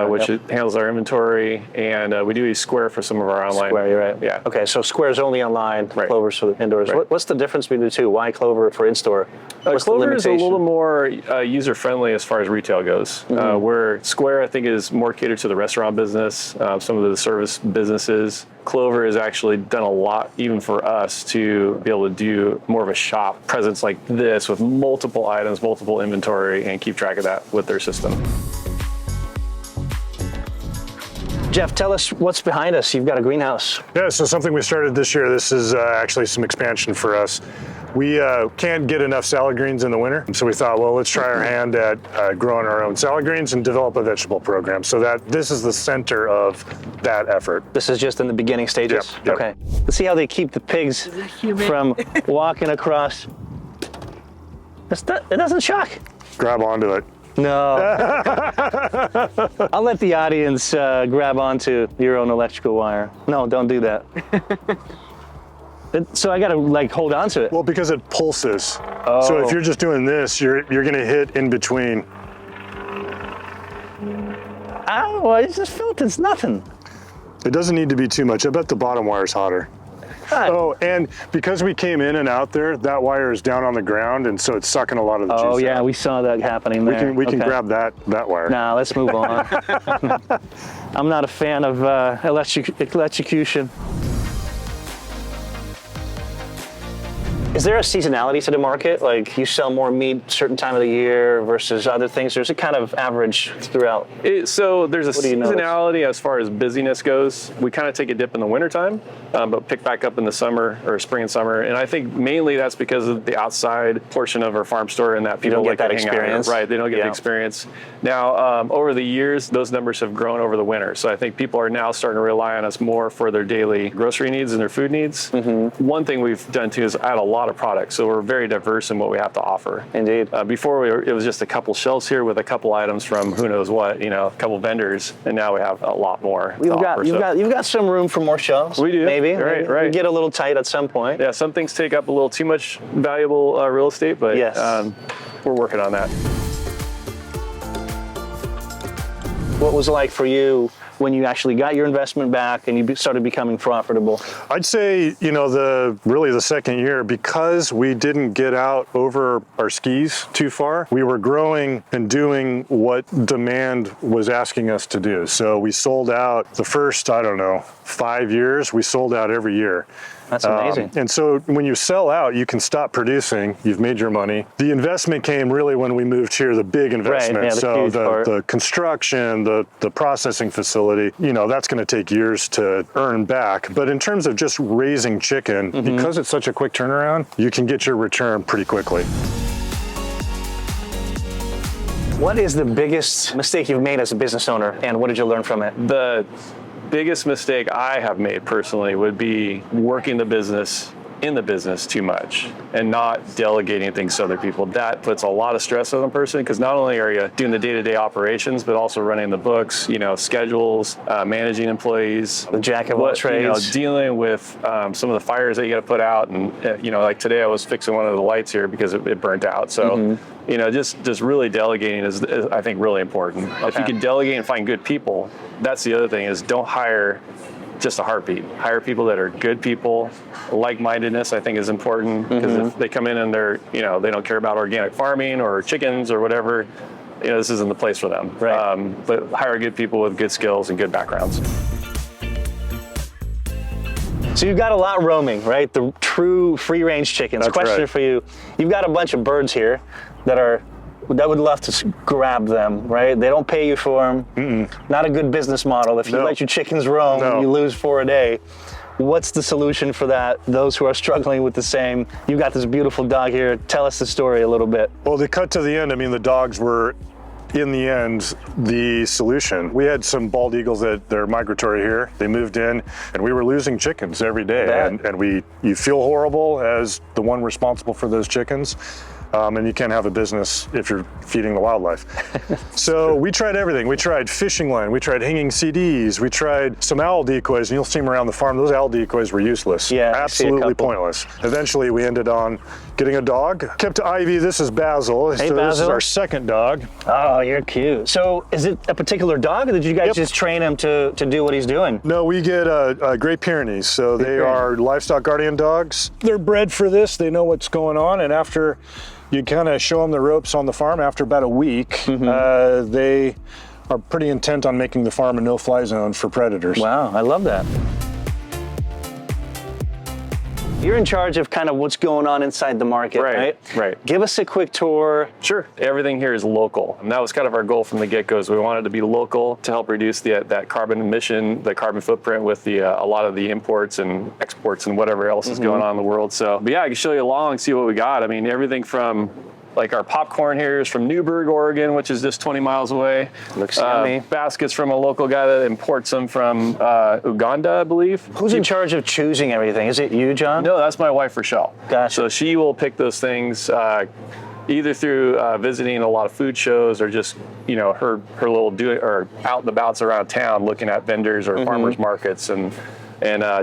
which handles our inventory, and we do use Square for some of our online.
Square, you're right.
Yeah.
Okay, so Square's only online,
Right.
Clover's for the indoors.
Right.
What's the difference between the two? Why Clover for in-store? What's the
Clover is a
limitation?
little more user-friendly as far as retail goes, where Square, I think, is more catered to the restaurant business, some of the service businesses. Clover has actually done a lot, even for us, to be able to do more of a shop presence like this with multiple items, multiple inventory, and keep track of that with their system.
Geoff, tell us what's behind us. You've got a greenhouse.
Yeah, so something we started this year. This is actually some expansion for us. We can't get enough salad greens in the winter, so we thought, well, let's try our hand at growing our own salad greens and develop a vegetable program. So this is the center of that effort.
This is just in the beginning stages?
Yep.
Okay. Let's see how they keep the pigs from walking across. It doesn't shock.
Grab onto it.
No. I'll let the audience grab onto your own electrical wire. No, don't do that. So I gotta hold on to it.
Well, because it pulses.
Oh.
So if you're just doing this, you're gonna hit in between.
Ow, I just felt it's nothing.
It doesn't need to be too much. I bet the bottom wire's hotter.
God.
Oh, and because we came in and out there, that wire is down on the ground, and so it's sucking a lot of the juice
Oh yeah,
out.
we saw that happening there.
We can
Okay.
grab that wire.
Nah, let's move on. I'm not a fan of electrocution. Is there a seasonality to the market? Like you sell more meat certain time of the year versus other things, or is it kind of average throughout?
So there's a
What do you notice?
seasonality as far as busyness goes. We kind of take a dip in the wintertime, but pick back up in the summer or spring and summer. And I think mainly that's because of the outside portion of our farm store, and that people
don't get
like
that
to hang out here.
experience.
Right, they don't get the experience. Now, over the years, those numbers have grown over the winter. So I think people are now starting to rely on us more for their daily grocery needs and their food needs. One thing we've done too is add a lot of products. So we're very diverse in what we have to offer.
Indeed.
Before it was just a couple shelves here with a couple items from who knows what, a couple vendors, and now we have a lot more.
You've got some room for more shelves.
We do.
Maybe.
Right,
Maybe.
right.
We get a little tight at some point.
Yeah, some things take up a little too much valuable real estate, but
Yes.
We're working on that.
What was it like for you when you actually got your investment back and you started becoming profitable?
I'd say, the second year, because we didn't get out over our skis too far, we were growing and doing what demand was asking us to do. So we sold out the first, 5 years, we sold out every year.
That's amazing.
And so when you sell out, you can stop producing. You've made your money. The investment came really when we moved here, the big investment.
Right, yeah,
so the construction, the processing facility, you know, that's going to take years to earn back. But in terms of just raising chicken, because it's such a quick turnaround, you can get your return pretty quickly.
What is the biggest mistake you've made as a business owner, and what did you learn from it?
The biggest mistake I have made personally would be working in the business too much and not delegating things to other people. That puts a lot of stress on a person, because not only are you doing the day-to-day operations, but also running the books, you know, schedules, managing employees,
The jack of all trades.
You know, dealing with some of the fires that you got to put out. And you know, like today I was fixing one of the lights here because it burnt out. So you know, just really delegating is I think really important. If you can delegate and find good people, that's the other thing, is don't hire just a heartbeat. Hire people that are good people. Like-mindedness, I think, is important, because if they come in and they're, you know, they don't care about organic farming or chickens or whatever, you know, this isn't the place for them.
Right.
But hire good people with good skills and good backgrounds.
So you've got a lot roaming, right? The true free-range chickens.
That's
Question
right.
for you. You've got a bunch of birds here that would love to grab them, right? They don't pay you for them. Not a good business model. If you let your chickens roam, you lose 4 a day. What's the solution for that? Those who are struggling with the same. You got this beautiful dog here. Tell us the story a little bit.
Well, to cut to the end, I mean, the dogs were, in the end, the solution. We had some bald eagles that they're migratory here. They moved in, and we were losing chickens every day. And you feel horrible as the one responsible for those chickens. And you can't have a business if you're feeding the wildlife. So we tried everything. We tried fishing line, we tried hanging CDs, we tried some owl decoys, and you'll see them around the farm. Those owl decoys were useless.
Yeah,
absolutely pointless. Eventually we ended on getting a dog. Kept Ivy. This is Basil.
Hey,
so
Basil.
This is our second dog.
Oh, you're cute. So is it a particular dog, or did you guys just train him to do what he's doing?
No, we get Great Pyrenees. So they are livestock guardian dogs. They're bred for this. They know what's going on. And after you kind of show them the ropes on the farm, after about a week, they are pretty intent on making the farm a no-fly zone for predators.
Wow, I love that. You're in charge of kind of what's going on inside the market, right?
Right.
Give us a quick tour.
Sure. Everything here is local. And that was kind of our goal from the get-go, is we wanted to be local to help reduce that carbon emission, the carbon footprint with a lot of the imports and exports and whatever else is going on in the world. So, but yeah, I can show you along, see what we got. I mean, everything from, like, our popcorn here is from Newburgh, Oregon, which is just 20 miles away.
Looks yummy.
Baskets from a local guy that imports them from Uganda, I believe.
Who's in charge of choosing everything? Is it you, John?
No, that's my wife, Rochelle.
Gotcha.
So she will pick those things either through visiting a lot of food shows, or just, you know, her little or out and abouts around town looking at vendors or farmers markets and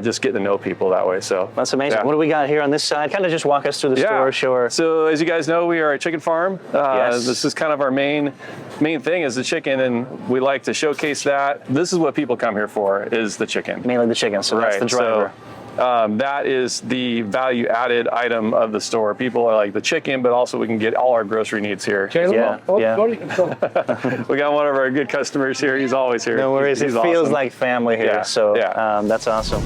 just getting to know people that way. So
that's amazing. What do we got here on this side? Kind of just walk us through the store, sure.
So as you guys know, we are a chicken farm. This is kind of our main thing, is the chicken, and we like to showcase that. This is what people come here for, is the chicken.
Mainly the chicken, so that's the driver.
So, that is the value added item of the store. People are like the chicken, but also we can get all our grocery needs here.
Yeah.
We got one of our good customers here. He's always here.
No worries. It feels like family here. So that's awesome.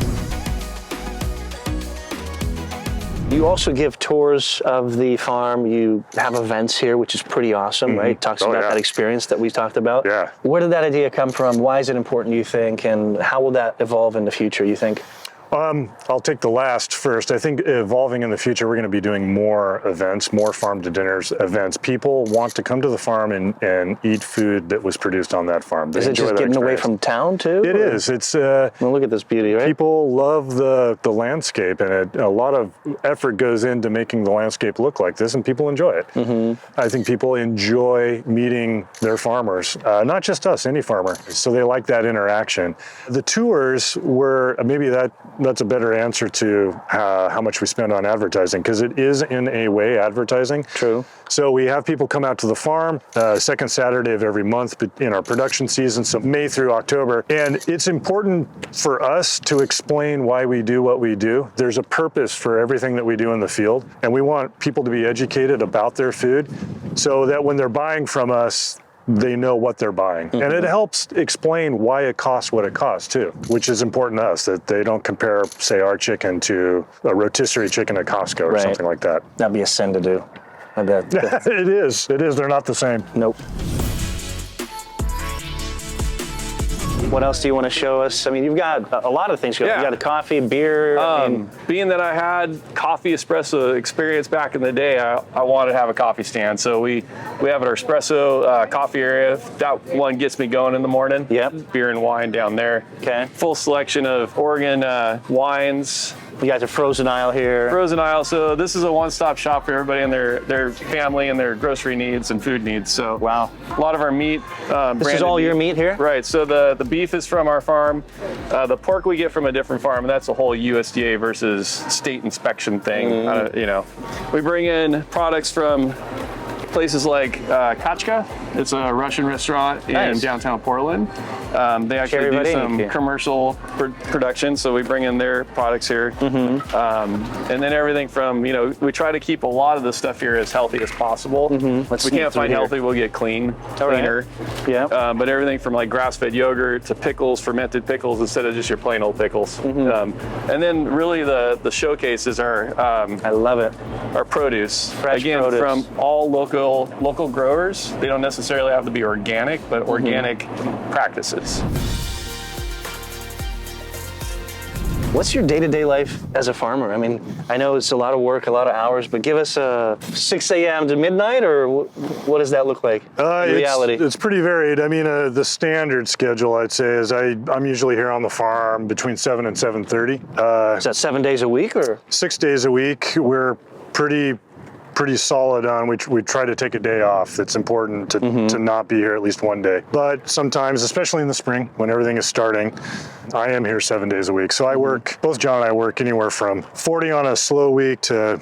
You also give tours of the farm. You have events here, which is pretty awesome, right? Talks about that experience that we talked about.
Yeah.
Where did that idea come from? Why is it important, you think? And how will that evolve in the future, you think?
I'll take the last first. I think evolving in the future, we're going to be doing more events, more farm to dinners events. People want to come to the farm and eat food that was produced on that farm. They
is it just getting away from town too?
It is. It's.
Well, look at this beauty, right?
People love the landscape, and a lot of effort goes into making the landscape look like this, and people enjoy it. I think people enjoy meeting their farmers, not just us, any farmer. So they like that interaction. The tours were maybe that's a better answer to how much we spend on advertising, because it is in a way advertising.
True.
So we have people come out to the farm second Saturday of every month in our production season, so May through October. And it's important for us to explain why we do what we do. There's a purpose for everything that we do in the field, and we want people to be educated about their food so that when they're buying from us, they know what they're buying. And it helps explain why it costs what it costs too, which is important to us, that they don't compare, say, our chicken to a rotisserie chicken at Costco or something like that.
That'd be a sin to do. I bet.
It is. They're not the same.
Nope. What else do you want to show us? I mean, you've got a lot of things going. You got a coffee, beer.
Being that I had coffee espresso experience back in the day, I wanted to have a coffee stand. So we have our espresso coffee area. That one gets me going in the morning.
Yep.
Beer and wine down there.
Okay.
Full selection of Oregon wines.
You got the frozen aisle here.
Frozen aisle. So this is a one-stop shop for everybody and their family and their grocery needs and food needs. So
wow,
a lot of our meat.
This is all your meat here?
Right. So the beef is from our farm. The pork we get from a different farm, and that's a whole USDA versus state inspection thing. You know, we bring in products from places like Kachka. It's a Russian restaurant in downtown Portland. They actually do some commercial production, so we bring in their products here. And then everything from, you know, we try to keep a lot of the stuff here as healthy as possible. If we can't find healthy, we'll get cleaner. Yeah. But everything from like grass-fed yogurt to pickles, fermented pickles, instead of just your plain old pickles. And then really the showcase is our
I love it.
Our produce.
Fresh
Again,
produce.
from all local growers. They don't necessarily have to be organic, but organic practices.
What's your day-to-day life as a farmer? I mean, I know it's a lot of work, a lot of hours, but give us a 6 a.m. to midnight, or what does that look like in reality?
It's pretty varied. I mean, the standard schedule, I'd say, is I'm usually here on the farm between 7 and 7:30.
Is that 7 days a week, or?
6 days a week. We're pretty solid on. We try to take a day off. It's important to not be here at least one day. But sometimes, especially in the spring when everything is starting, I am here 7 days a week. So I work, both John and I work anywhere from 40 on a slow week to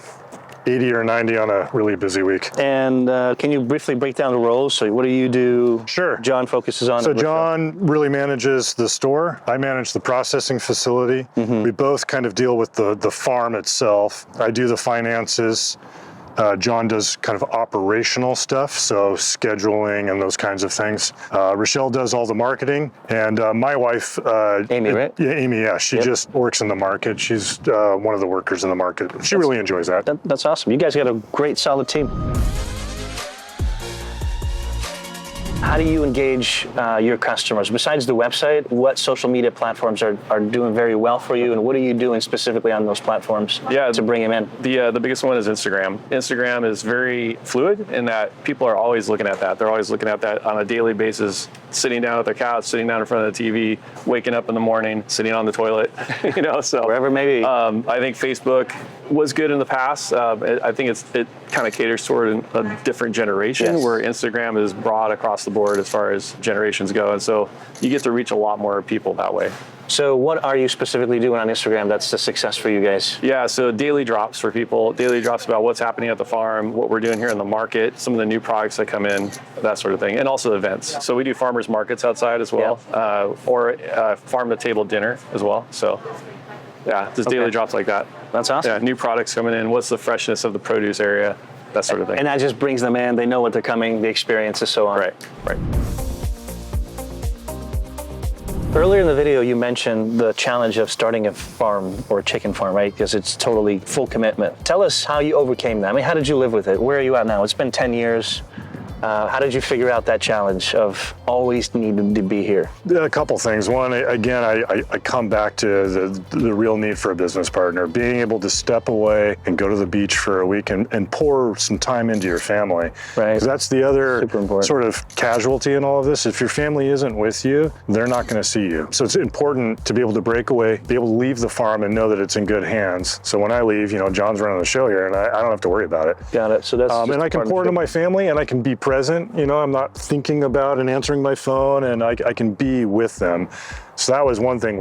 80 or 90 on a really busy week.
And can you briefly break down the roles? So what do you do?
Sure.
John focuses on.
So John really manages the store. I manage the processing facility. We both kind of deal with the farm itself. I do the finances. John does kind of operational stuff, so scheduling and those kinds of things. Rochelle does all the marketing, and my wife,
Amy, right?
Yeah, Amy. Yeah, she just works in the market. She's one of the workers in the market. She really enjoys that.
That's awesome. You guys got a great, solid team. How do you engage your customers? Besides the website, what social media platforms are doing very well for you, and what are you doing specifically on those platforms to bring them in?
The biggest one is Instagram. Instagram is very fluid in that people are always looking at that. They're always looking at that on a daily basis, sitting down at their couch, sitting down in front of the TV, waking up in the morning, sitting on the toilet, you know, so.
Wherever it may be.
I think Facebook was good in the past. I think it kind of caters toward a different generation where Instagram is broad across the board as far as generations go. And so you get to reach a lot more people that way.
So what are you specifically doing on Instagram that's a success for you guys?
Yeah, so daily drops for people, daily drops about what's happening at the farm, what we're doing here in the market, some of the new products that come in, that sort of thing, and also events. So we do farmers markets outside as well, or farm-to-table dinner as well. So yeah, just daily drops like that.
That's awesome.
Yeah, new products coming in, what's the freshness of the produce area, that sort of thing.
And that just brings them in, they know what they're coming, the experience and so on.
Right.
Earlier in the video, you mentioned the challenge of starting a farm or a chicken farm, right? Because it's totally full commitment. Tell us how you overcame that. I mean, how did you live with it? Where are you at now? It's been 10 years. How did you figure out that challenge of always needing to be here?
A couple things. One, again, I come back to the real need for a business partner. Being able to step away and go to the beach for a week and pour some time into your family. Right. Because that's the other sort of casualty in all of this. If your family isn't with you, they're not going to see you. So it's important to be able to break away, be able to leave the farm and know that it's in good hands. So when I leave, you know, John's running the show here and I don't have to worry about it.
Got it. So that's
and I can pour into my family and I can be present. You know, I'm not thinking about and answering my phone, and I can be with them. So that was one thing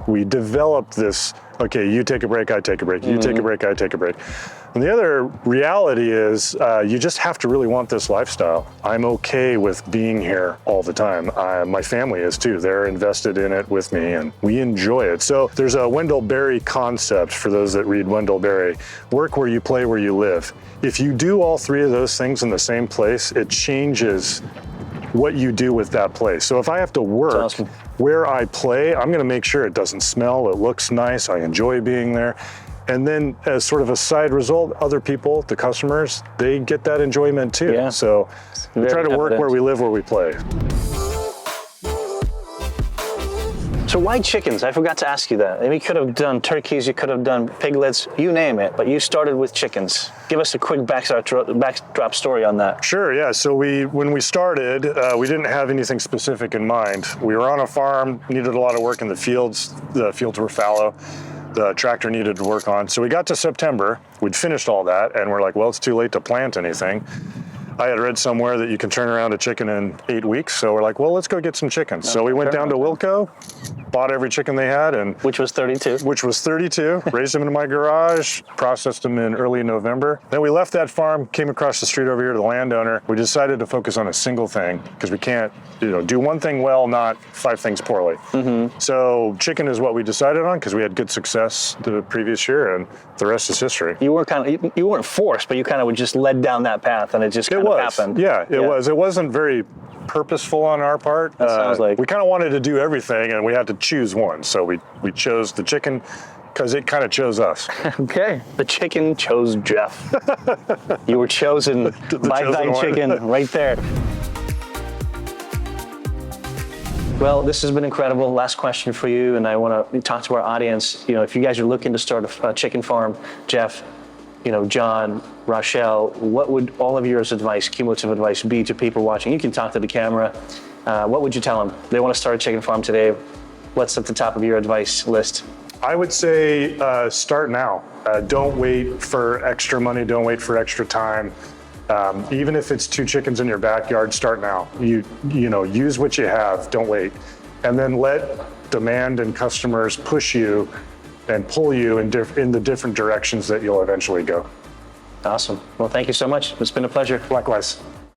we developed this. Okay, you take a break, I take a break. You take a break, I take a break. And the other reality is you just have to really want this lifestyle. I'm okay with being here all the time. My family is too. They're invested in it with me and we enjoy it. So there's a Wendell Berry concept for those that read Wendell Berry. Work where you play, where you live. If you do all three of those things in the same place, it changes what you do with that place. So if I have to work
awesome.
where I play, I'm gonna make sure it doesn't smell, it looks nice, I enjoy being there. And then as sort of a side result, other people, the customers, they get that enjoyment too.
Yeah.
So we try to work where we live, where we play.
So why chickens? I forgot to ask you that. I mean, you could have done turkeys, you could have done piglets, you name it, but you started with chickens. Give us a quick backdrop story on that.
Sure, yeah. So when we started, we didn't have anything specific in mind. We were on a farm, needed a lot of work in the fields. The fields were fallow. The tractor needed to work on. So we got to September, we'd finished all that, and we're like, well, it's too late to plant anything. I had read somewhere that you can turn around a chicken in 8 weeks. So we're like, well, let's go get some chickens. So we went down to Wilco, bought every chicken they had, and
which was 32.
Raised them in my garage, processed them in early November. Then we left that farm, came across the street over here to the landowner. We decided to focus on a single thing because we can't, do one thing well, not 5 things poorly. So chicken is what we decided on because we had good success the previous year, and the rest is history.
You were you weren't forced, but you kind of were just led down that path, and it just kind of happened.
Yeah, it was. It wasn't very purposeful on our part.
Sounds like
we kind of wanted to do everything, and we had to choose one. So we chose the chicken because it kind of chose us.
Okay, the chicken chose Geoff. You were chosen by thy chicken right there. Well, this has been incredible. Last question for you, and I want to talk to our audience. If you guys are looking to start a chicken farm, Geoff, John, Rochelle, what would all of your advice, cumulative advice, be to people watching? You can talk to the camera. What would you tell them? They want to start a chicken farm today. What's at the top of your advice list? I would say start now. Don't wait for extra money. Don't wait for extra time. Even if it's 2 chickens in your backyard, start now. Use what you have. Don't wait. And then let demand and customers push you and pull you in the different directions that you'll eventually go. Awesome. Well, thank you so much. It's been a pleasure. Likewise.